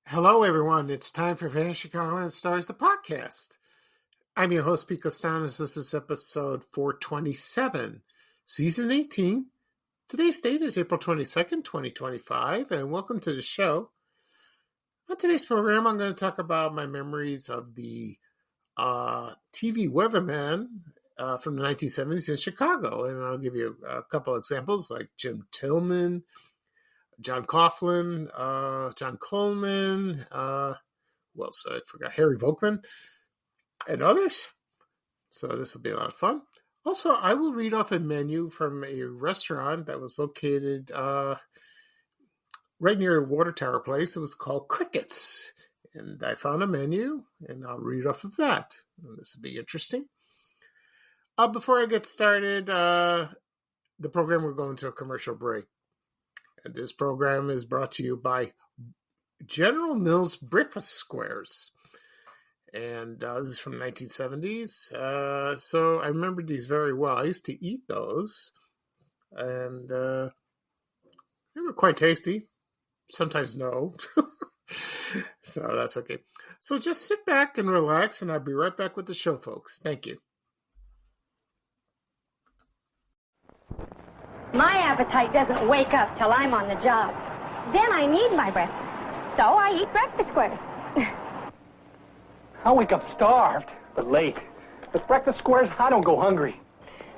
Hello, everyone. It's time for Vanishing Chicago Stars, the podcast. I'm your host, Pete Costanis. This is episode 427, season 18. Today's date is April 22nd, 2025, and welcome to the show. On today's program, I'm going to talk about my memories of the TV Weathermen from the 1970s in Chicago, and I'll give you a couple examples like Jim Tillman, John Coughlin, John Coleman, who else? I forgot, Harry Volkman, and others. So this will be a lot of fun. Also, I will read off a menu from a restaurant that was located right near Water Tower Place. It was called Crickets. And I found a menu, and I'll read off of that. And this will be interesting. Before I get started, the program will go into a commercial break. And this program is brought to you by General Mills Breakfast Squares. And this is from the 1970s. So I remember these very well. I used to eat those. And they were quite tasty. Sometimes no. So that's okay. So just sit back and relax, and I'll be right back with the show, folks. Thank you. My appetite doesn't wake up till I'm on the job. Then I need my breakfast. So I eat breakfast squares. I wake up starved, but late. With breakfast squares, I don't go hungry.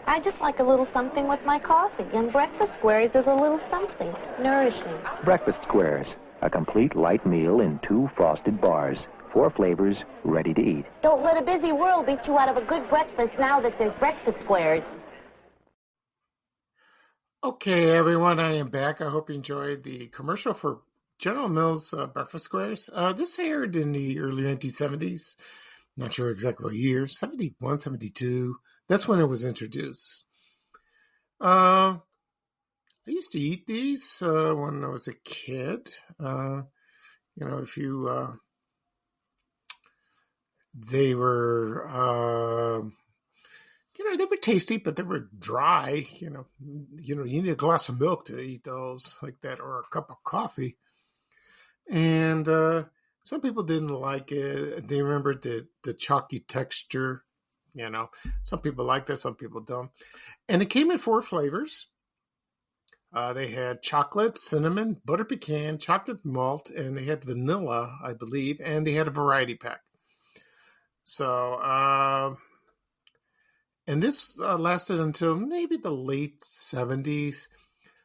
I just like a little something with my coffee, and breakfast squares is a little something, nourishing. Breakfast Squares, a complete light meal in 2 frosted bars. 4 flavors, ready to eat. Don't let a busy world beat you out of a good breakfast now that there's breakfast squares. Okay, everyone, I am back. I hope you enjoyed the commercial for General Mills Breakfast Squares. This aired in the early 1970s. Not sure exactly what year, 71, 72. That's when it was introduced. I used to eat these when I was a kid. If you... they were... they were tasty, but they were dry. You need a glass of milk to eat those like that, or a cup of coffee. And some people didn't like it. They remembered the chalky texture. Some people like that, some people don't. And it came in 4 flavors. They had chocolate, cinnamon, butter pecan, chocolate malt, and they had vanilla, I believe, and they had a variety pack. So, and this lasted until maybe the late 70s.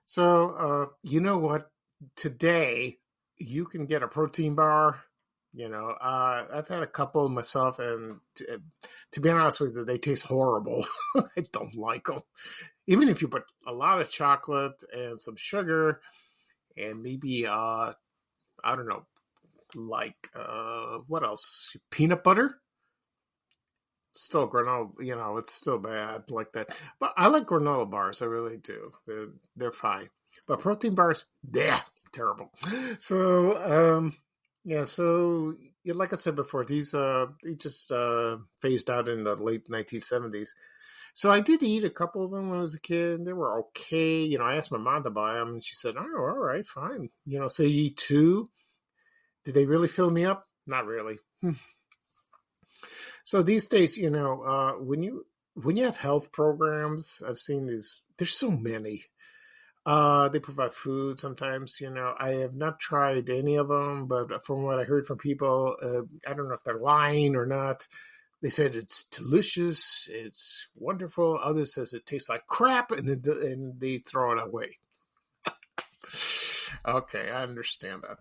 So, you know what? Today, you can get a protein bar. I've had a couple myself, and to be honest with you, they taste horrible. I don't like them. Even if you put a lot of chocolate and some sugar and maybe, I don't know, like, what else? Peanut butter? Still granola, it's still bad like that. But I like granola bars. I really do. They're fine. But protein bars, terrible. So, so like I said before, these they just phased out in the late 1970s. So I did eat a couple of them when I was a kid. They were okay. I asked my mom to buy them, and she said, "Oh, all right, fine." So you eat 2. Did they really fill me up? Not really. So these days, when you have health programs, I've seen these. There's so many. They provide food sometimes. I have not tried any of them, but from what I heard from people, I don't know if they're lying or not. They said it's delicious, it's wonderful. Others says it tastes like crap, and they throw it away. Okay, I understand that.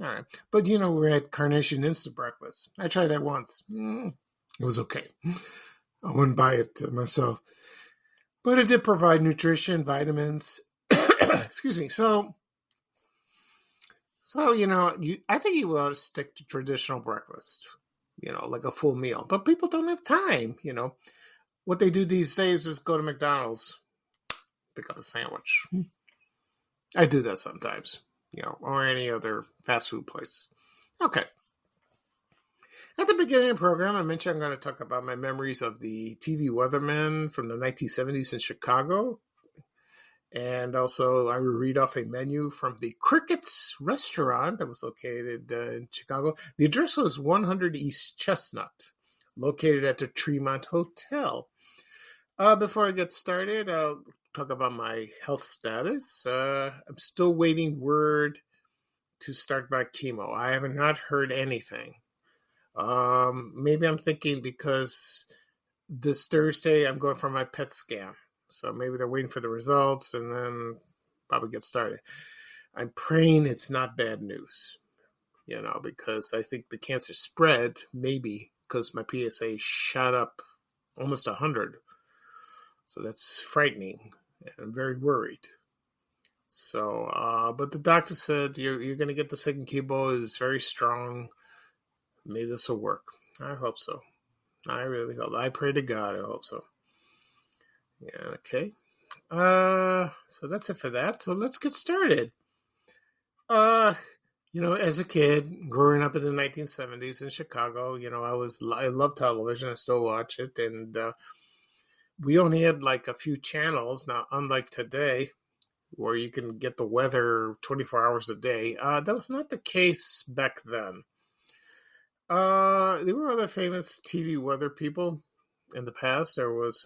All right, but we had Carnation Instant Breakfast. I tried that once. It was okay. I wouldn't buy it myself. But it did provide nutrition, vitamins. Excuse me. So I think you want to stick to traditional breakfast, like a full meal. But people don't have time, What they do these days is go to McDonald's, pick up a sandwich. I do that sometimes, or any other fast food place. Okay. At the beginning of the program, I mentioned I'm going to talk about my memories of the TV Weathermen from the 1970s in Chicago. And also, I will read off a menu from the Crickets restaurant that was located in Chicago. The address was 100 East Chestnut, located at the Tremont Hotel. Before I get started, I'll talk about my health status. I'm still waiting word to start my chemo. I have not heard anything. Maybe I'm thinking because this Thursday I'm going for my PET scan. So maybe they're waiting for the results and then probably get started. I'm praying it's not bad news, because I think the cancer spread, maybe because my PSA shot up almost 100. So that's frightening. And I'm very worried. So, but the doctor said you're going to get the second chemo. It's very strong. Maybe this will work. I hope so. I really hope. I pray to God. I hope so. Yeah, okay. So that's it for that. So let's get started. As a kid, growing up in the 1970s in Chicago, I love television. I still watch it. And we only had like a few channels. Now, unlike today, where you can get the weather 24 hours a day, that was not the case back then. There were other famous TV weather people in the past. There was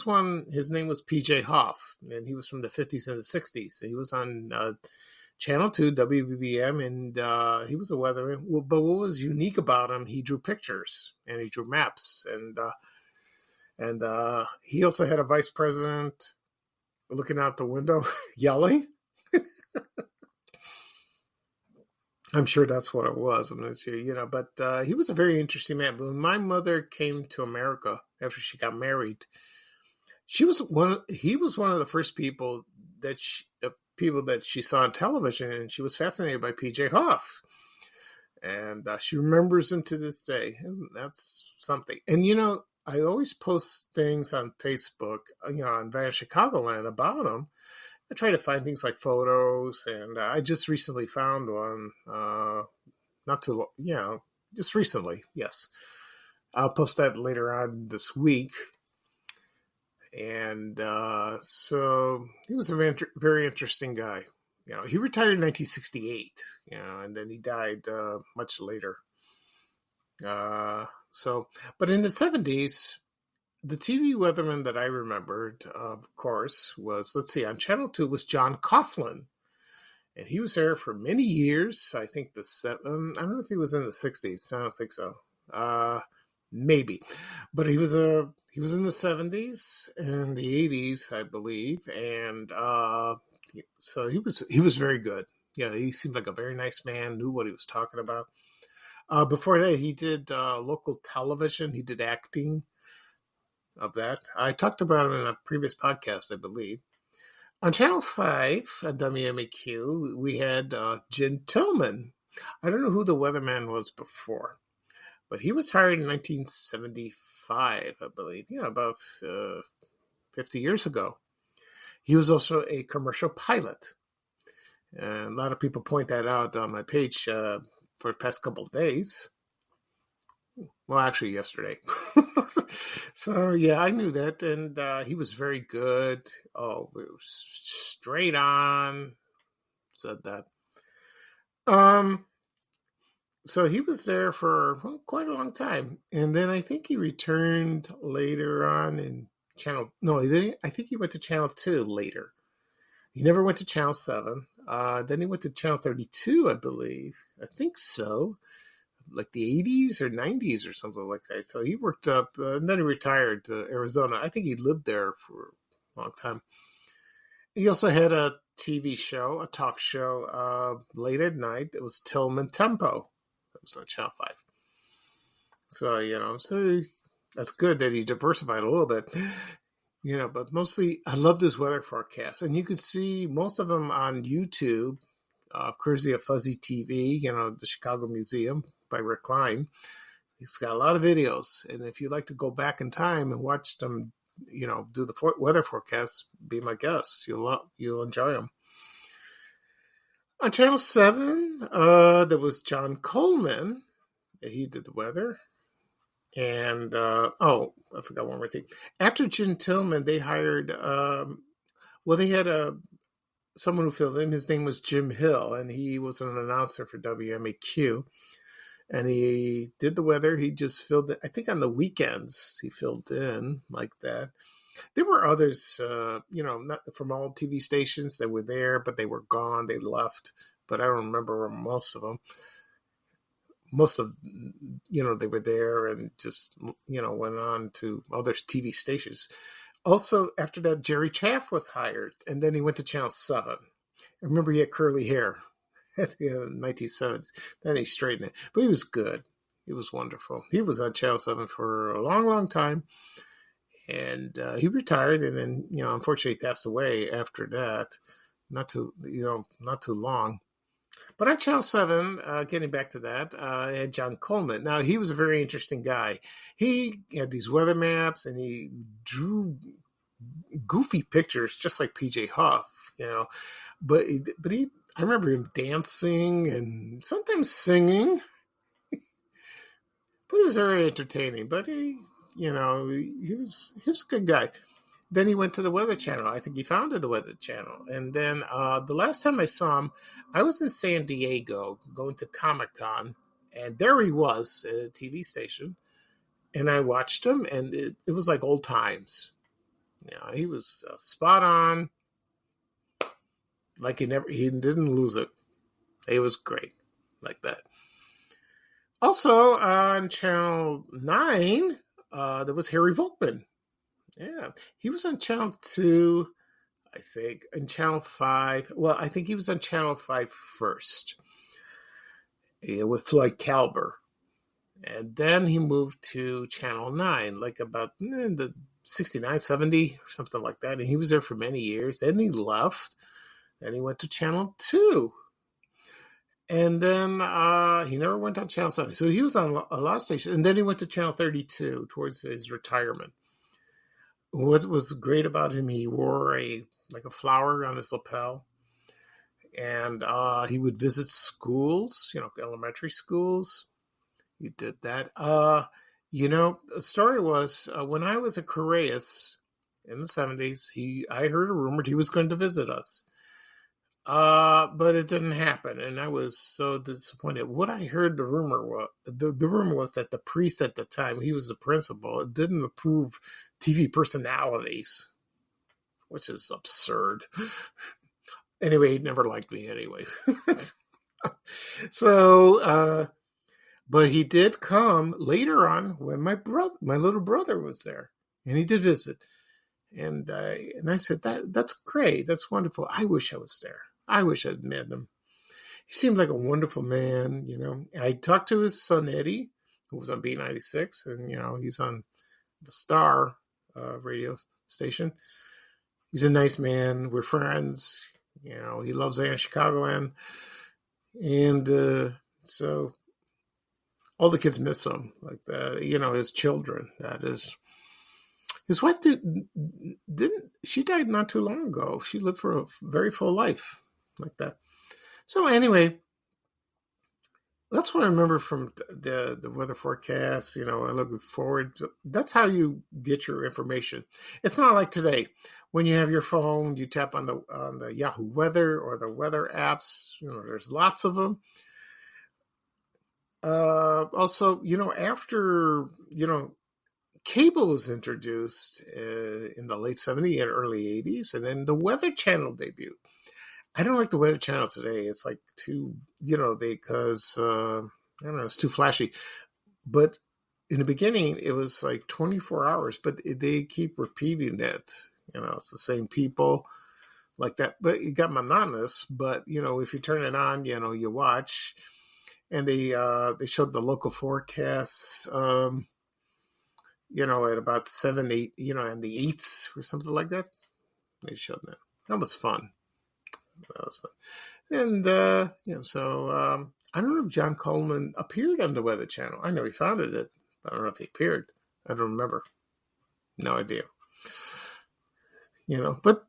one, his name was PJ Hoff, and he was from the 50s and the 60s. He was on Channel 2, WBBM, and he was a weatherman. But what was unique about him, he drew pictures, and he drew maps, and he also had a vice president looking out the window, yelling. I'm sure that's what it was. I'm not sure, but he was a very interesting man. But when my mother came to America after she got married, he was one of the first people that she saw on television, and she was fascinated by PJ Hoff. And she remembers him to this day. And that's something. And, I always post things on Facebook, on Van Chicagoland about him. I try to find things like photos, and I just recently found one, not too long, just recently, yes. I'll post that later on this week. And so he was a very interesting guy. He retired in 1968, and then he died much later. But in the 70s, the TV weatherman that I remembered, of course, was, on Channel 2 was John Coughlin. And he was there for many years. I think I don't know if he was in the 60s. I don't think so. Maybe. But he was in the 70s and the 80s, I believe. And so he was very good. He seemed like a very nice man, knew what he was talking about. Before that, he did local television. He did acting of that. I talked about him in a previous podcast, I believe. On Channel 5 at WMAQ, we had Jim Tillman. I don't know who the weatherman was before, but he was hired in 1975, I believe. About 50 years ago. He was also a commercial pilot. And a lot of people point that out on my page for the past couple of days. Well, actually, yesterday. So, yeah, I knew that. And he was very good. Oh, it was straight on. Said that. So he was there for quite a long time. And then I think he returned later on in Channel... No, he didn't. I think he went to Channel 2 later. He never went to Channel 7. Then he went to Channel 32, I believe. I think so. Like the 80s or 90s or something like that. So he worked up, and then he retired to Arizona. I think he lived there for a long time. He also had a TV show, a talk show, late at night. It was Tillman Tempo. That was on Channel 5. So, so that's good that he diversified a little bit. But mostly I loved his weather forecast. And you could see most of them on YouTube, courtesy of Fuzzy TV, the Chicago Museum by Rick Klein. He's got a lot of videos. And if you'd like to go back in time and watch them, do the weather forecast, be my guest. You'll enjoy them. On Channel 7, there was John Coleman. He did the weather. And, I forgot one more thing. After Jim Tillman, they hired, they had someone who filled in. His name was Jim Hill, and he was an announcer for WMAQ. And he did the weather. He just filled it. I think on the weekends he filled in like that. There were others, not from all TV stations that were there, but they were gone. They left, but I don't remember most of them. Most of, they were there and just, went on to other TV stations. Also, after that, Jerry Chaff was hired, and then he went to Channel 7. I remember he had curly hair at the 1970s. Then he straightened it. But he was good. He was wonderful. He was on Channel 7 for a long, long time. And he retired, and then, unfortunately passed away after that. Not too long. But on Channel 7, getting back to that, I had John Coleman. Now, he was a very interesting guy. He had these weather maps, and he drew goofy pictures, just like P.J. Huff, But I remember him dancing and sometimes singing. But he was very entertaining. But he was a good guy. Then he went to the Weather Channel. I think he founded the Weather Channel. And then the last time I saw him, I was in San Diego going to Comic-Con. And there he was at a TV station. And I watched him, and it was like old times. He was spot on. Like he didn't lose it. It was great. Like that. Also, on Channel 9, there was Harry Volkman. Yeah, he was on Channel 2, I think, and Channel 5. Well, I think he was on Channel 5 first, with Floyd Calber. And then he moved to Channel 9, like about the 69, 70, or something like that. And he was there for many years. Then he left. Then he went to Channel 2. And then he never went on Channel 7. So he was on a lot of stations. And then he went to Channel 32 towards his retirement. What was great about him, he wore a flower on his lapel. And he would visit schools, elementary schools. He did that. The story was when I was at Correas in the 70s, I heard a rumor he was going to visit us. But it didn't happen, and I was so disappointed. What I heard the rumor was that the priest at the time, he was the principal, didn't approve TV personalities, which is absurd. Anyway, he never liked me anyway. So, but he did come later on when my little brother was there, and he did visit. And I said, that's great. That's wonderful. I wish I was there. I wish I'd met him. He seemed like a wonderful man, I talked to his son, Eddie, who was on B96, and, he's on the Star radio station. He's a nice man. We're friends. He loves Chicagoland. And so all the kids miss him, like that, his children, that is. His wife she died not too long ago. She lived for a very full life like that. So anyway, that's what I remember from the weather forecast. I look forward. That's how you get your information. It's not like today when you have your phone, you tap on the Yahoo Weather or the weather apps. There's lots of them. Also, after, cable was introduced in the late 70s and early 80s, and then the Weather Channel debuted. I don't like the Weather Channel today. It's like too, because, I don't know, it's too flashy. But in the beginning, it was like 24 hours, but they keep repeating it. It's the same people like that. But it got monotonous. But, if you turn it on, you watch. And they showed the local forecasts, at about 7, 8, and the 8s or something like that. They showed that. That was fun. And, so I don't know if John Coleman appeared on the Weather Channel. I know he founded it, but I don't know if he appeared. I don't remember. No idea. But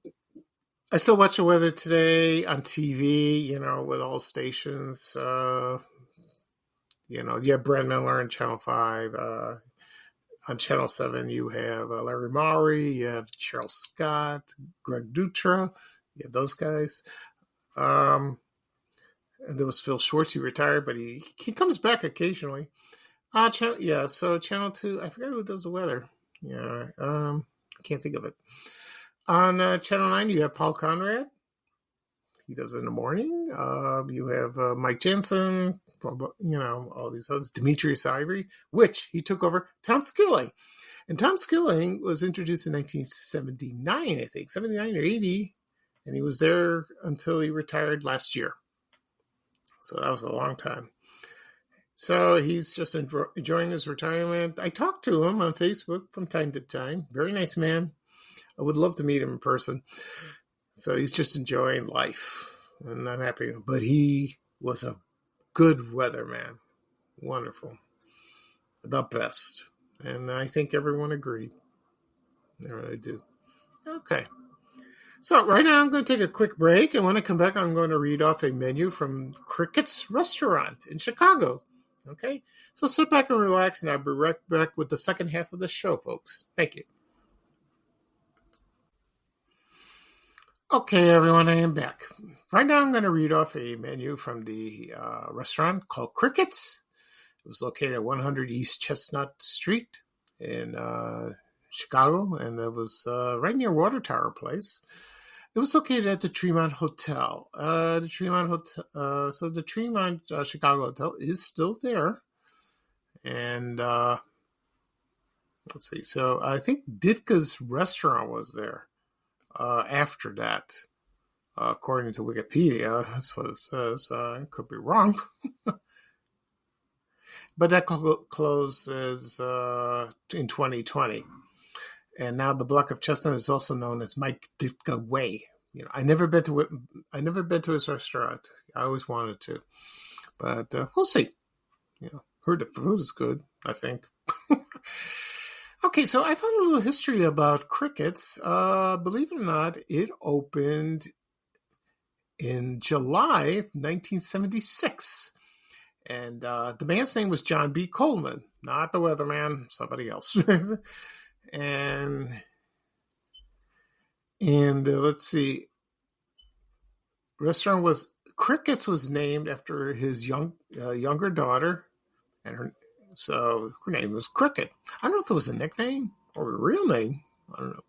I still watch the weather today on TV, with all stations. You have Brad Miller on Channel 5. On Channel 7, you have Larry Maury, you have Cheryl Scott, Greg Dutra, You have those guys. And there was Phil Schwartz. He retired, but he comes back occasionally. So Channel 2, I forgot who does the weather. Yeah, I can't think of it. On Channel 9, you have Paul Conrad. He does it in the morning. You have Mike Jensen, all these others. Demetrius Ivory, which he took over Tom Skilling. And Tom Skilling was introduced in 1979, I think, 79 or 80. And he was there until he retired last year. So that was a long time. So he's just enjoying his retirement. I talked to him on Facebook from time to time. Very nice man. I would love to meet him in person. So he's just enjoying life. And I'm happy. But he was a good weatherman. Wonderful. The best. And I think everyone agreed. They really do. Okay. So right now I'm going to take a quick break. And when I come back, I'm going to read off a menu from Cricket's Restaurant in Chicago. Okay? So sit back and relax, and I'll be right back with the second half of the show, folks. Thank you. Okay, everyone, I am back. Right now I'm going to read off a menu from the restaurant called Cricket's. It was located at 100 East Chestnut Street in Chicago, and it was right near Water Tower Place. It was located at the Tremont Hotel. The Tremont Chicago Hotel is still there. And let's see. So I think Ditka's Restaurant was there after that, according to Wikipedia. That's what it says. I could be wrong. But that closes in 2020. And now the block of Chestnut is also known as Mike Ditka Way. I never been to his restaurant. I always wanted to, but we'll see. Heard the food is good, I think. Okay, so I found a little history about Cricket's. Believe it or not, it opened in July of 1976. And the man's name was John B. Coleman, not the weatherman, somebody else. and let's see. Cricket's was named after his younger daughter, and her name was Cricket. I don't know if it was a nickname or a real name. I don't know.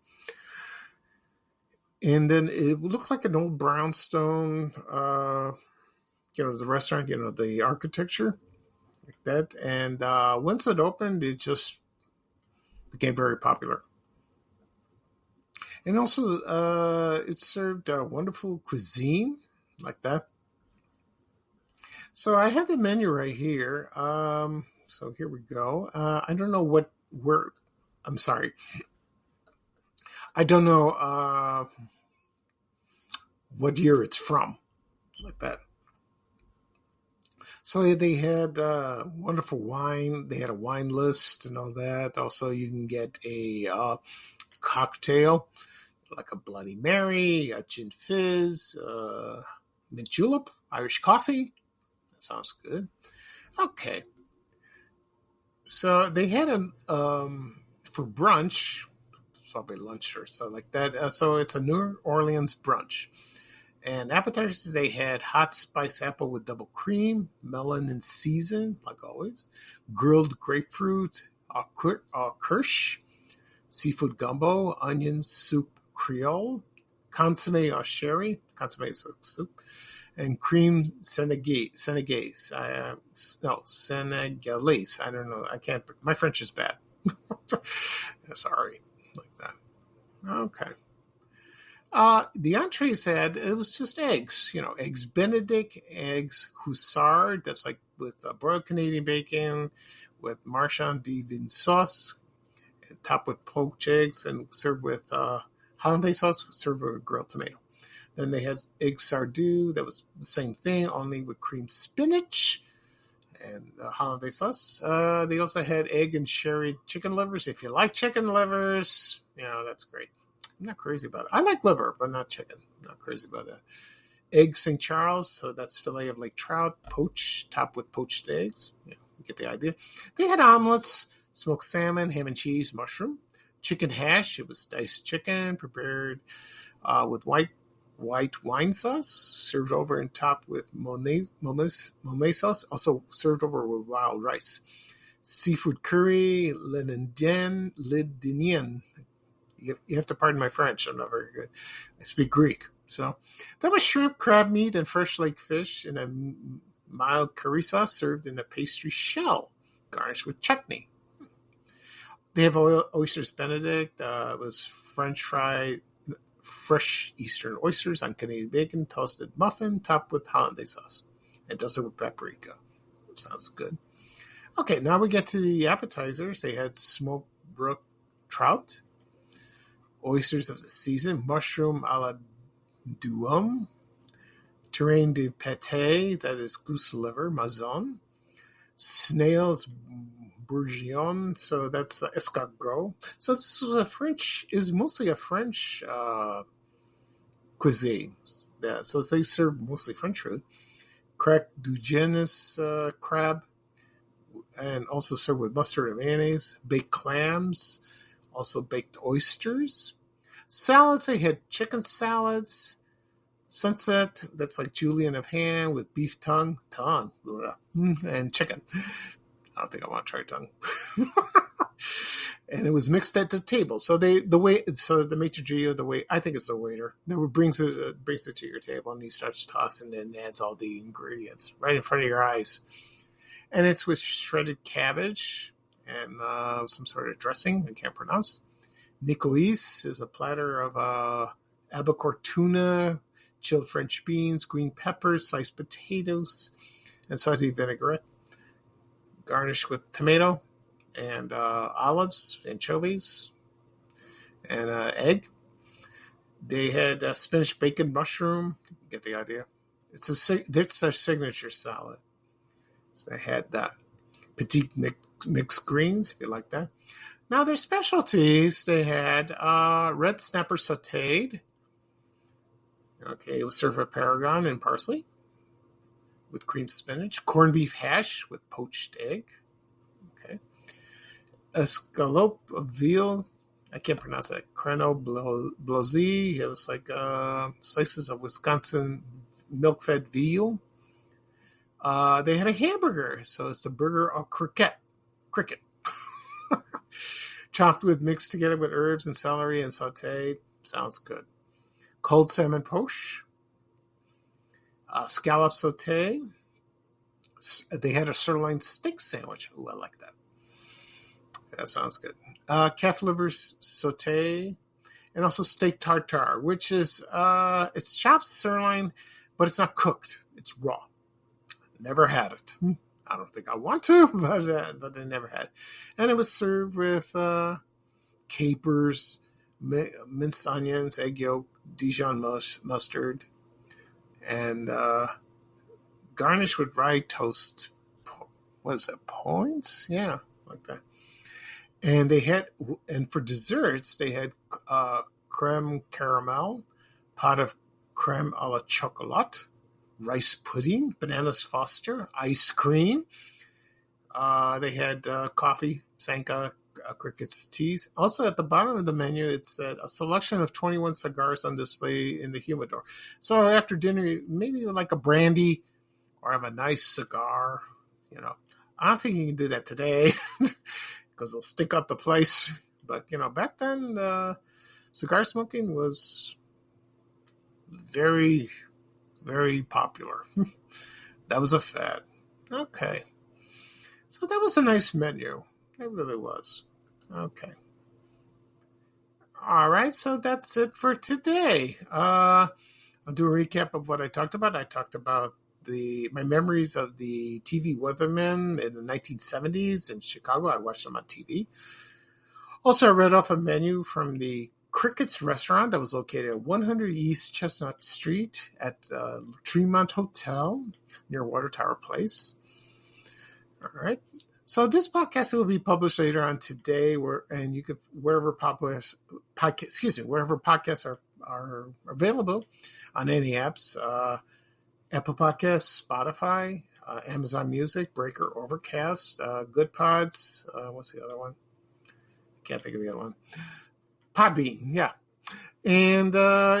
And then it looked like an old brownstone, the restaurant, the architecture like that. And once it opened, it just became very popular. And also, it served wonderful cuisine like that. So I have the menu right here. So here we go. I don't know I'm sorry. I don't know what year it's from like that. So they had wonderful wine. They had a wine list and all that. Also, you can get a cocktail, like a Bloody Mary, a gin fizz, mint julep, Irish coffee. That sounds good. Okay. So they had for brunch, probably lunch or something like that. So it's a New Orleans brunch. And appetizers, they had hot spice apple with double cream, melon and season, like always, grilled grapefruit, kirsch, seafood gumbo, onion soup Creole, consomme au sherry, consomme soup, and cream Senegalese. Senegalese. I don't know. I can't. My French is bad. Sorry, like that. Okay. The entrees it was just eggs, eggs Benedict, eggs Hussard, that's like with broiled Canadian bacon, with Marchand de Vin sauce, and topped with poached eggs, and served with hollandaise sauce, served with grilled tomato. Then they had egg sardou, that was the same thing, only with creamed spinach and hollandaise sauce. They also had egg and sherry chicken livers. If you like chicken livers, that's great. I'm not crazy about it. I like liver, but not chicken. I'm not crazy about that. Egg St. Charles, so that's fillet of lake trout, topped with poached eggs. You get the idea. They had omelets, smoked salmon, ham and cheese, mushroom, chicken hash. It was diced chicken prepared with white white wine sauce, served over and topped with Monet sauce, also served over with wild rice. Seafood curry, Lidinian. You have to pardon my French. I'm not very good. I speak Greek. So that was shrimp, crab meat, and fresh lake fish in a mild curry sauce served in a pastry shell, garnished with chutney. They have oysters Benedict. It was French fried, fresh Eastern oysters on Canadian bacon, toasted muffin, topped with hollandaise sauce. And does it with paprika. Sounds good. Okay, now we get to the appetizers. They had smoked brook trout, oysters of the season, mushroom a la Duum, terrain de pâté, that is goose liver, mazon, snails bourguignon, so that's escargot. So this is mostly a French cuisine. Yeah, so they serve mostly French food. Crack du genus crab, and also served with mustard and mayonnaise. Baked clams, also baked oysters. Salads, they had chicken salads. Sunset, that's like julienne of ham with beef tongue, and chicken. I don't think I want to try tongue. And it was mixed at the table. So the maitre d', the way I think it's the waiter, that brings it to your table, and he starts tossing it and adds all the ingredients right in front of your eyes. And it's with shredded cabbage and some sort of dressing I can't pronounce. Nicoise is a platter of albacore tuna, chilled French beans, green peppers, sliced potatoes, and sauteed vinaigrette, garnished with tomato and olives, anchovies, and egg. They had spinach, bacon, mushroom. You get the idea. It's their signature salad. So they had that petite mixed greens, if you like that. Now, their specialties, they had red snapper sauteed. Okay, it was served with tarragon and parsley with creamed spinach. Corned beef hash with poached egg. Okay. Escalope of veal. I can't pronounce that. Creno blozy. It was like slices of Wisconsin milk-fed veal. They had a hamburger. So it's the burger of cricket. Chopped with, mixed together with herbs and celery and sauteed. Sounds good. Cold salmon poche. Scallop saute. They had a sirloin steak sandwich. Ooh, I like that. That sounds good. Calf liver saute. And also steak tartare, which is, it's chopped sirloin, but it's not cooked. It's raw. Never had it. I don't think I want to, but I never had. And it was served with capers, minced onions, egg yolk, Dijon mustard, and garnished with rye toast. What is that? Points? Yeah, like that. And for desserts, they had creme caramel, pot of creme a la chocolat, rice pudding, bananas foster, ice cream. They had coffee, Sanka, crickets, teas. Also at the bottom of the menu, it said a selection of 21 cigars on display in the humidor. So after dinner, maybe like a brandy or have a nice cigar. You know, I don't think you can do that today because they'll stick up the place. But, you know, back then, cigar smoking was very, very popular. That was a fad. Okay. So that was a nice menu. It really was. Okay. All right. So that's it for today. I'll do a recap of what I talked about. I talked about my memories of the TV Weathermen in the 1970s in Chicago. I watched them on TV. Also, I read off a menu from the Crickets restaurant that was located at 100 East Chestnut Street at Tremont Hotel near Water Tower Place. All right. So this podcast will be published later on today, and you could wherever podcasts are available on any apps, Apple Podcasts, Spotify, Amazon Music, Breaker, Overcast, Good Pods. What's the other one? Can't think of the other one. Podbean, yeah. And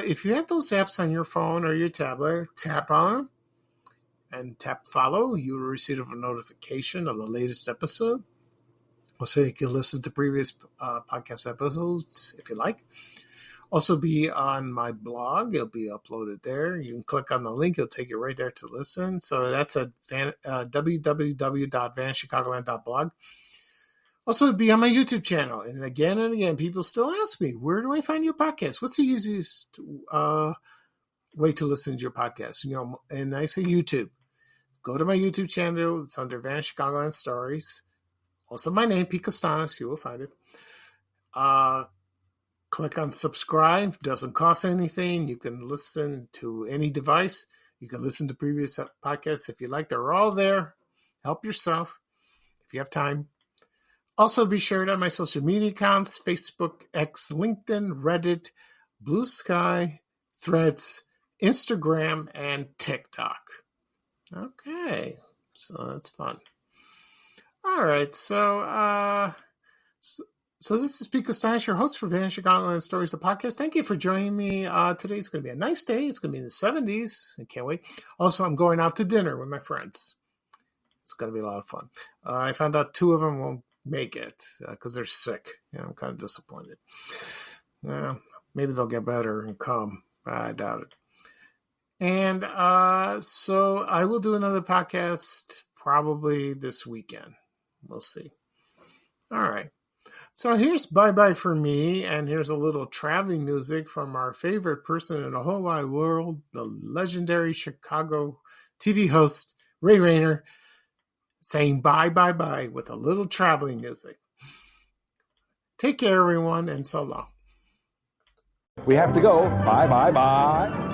if you have those apps on your phone or your tablet, tap on them and tap follow. You will receive a notification of the latest episode. Also, you can listen to previous podcast episodes if you like. Also, be on my blog. It'll be uploaded there. You can click on the link. It'll take you right there to listen. So that's at www.vanchicagoland.blog. Also, be on my YouTube channel. And again, people still ask me, where do I find your podcast? What's the easiest way to listen to your podcast? And I say YouTube. Go to my YouTube channel. It's under Van Chicagoland Stories. Also, my name, Pete Costanis. You will find it. Click on subscribe. Doesn't cost anything. You can listen to any device. You can listen to previous podcasts if you like. They're all there. Help yourself if you have time. Also, be sure to my social media accounts, Facebook, X, LinkedIn, Reddit, Blue Sky, Threads, Instagram, and TikTok. Okay, so that's fun. All right, so this is Pete Costanis, your host for Van Chicagoland Stories, the podcast. Thank you for joining me today. It's going to be a nice day. It's going to be in the 70s. I can't wait. Also, I'm going out to dinner with my friends. It's going to be a lot of fun. I found out 2 of them won't make it because they're sick. I'm kind of disappointed. Maybe they'll get better and come. I doubt it. And so I will do another podcast probably this weekend. We'll see. All right. So here's bye-bye for me, and here's a little traveling music from our favorite person in the whole wide world, the legendary Chicago TV host, Ray Rayner, saying bye-bye-bye with a little traveling music. Take care, everyone, and so long. We have to go. Bye, bye, bye.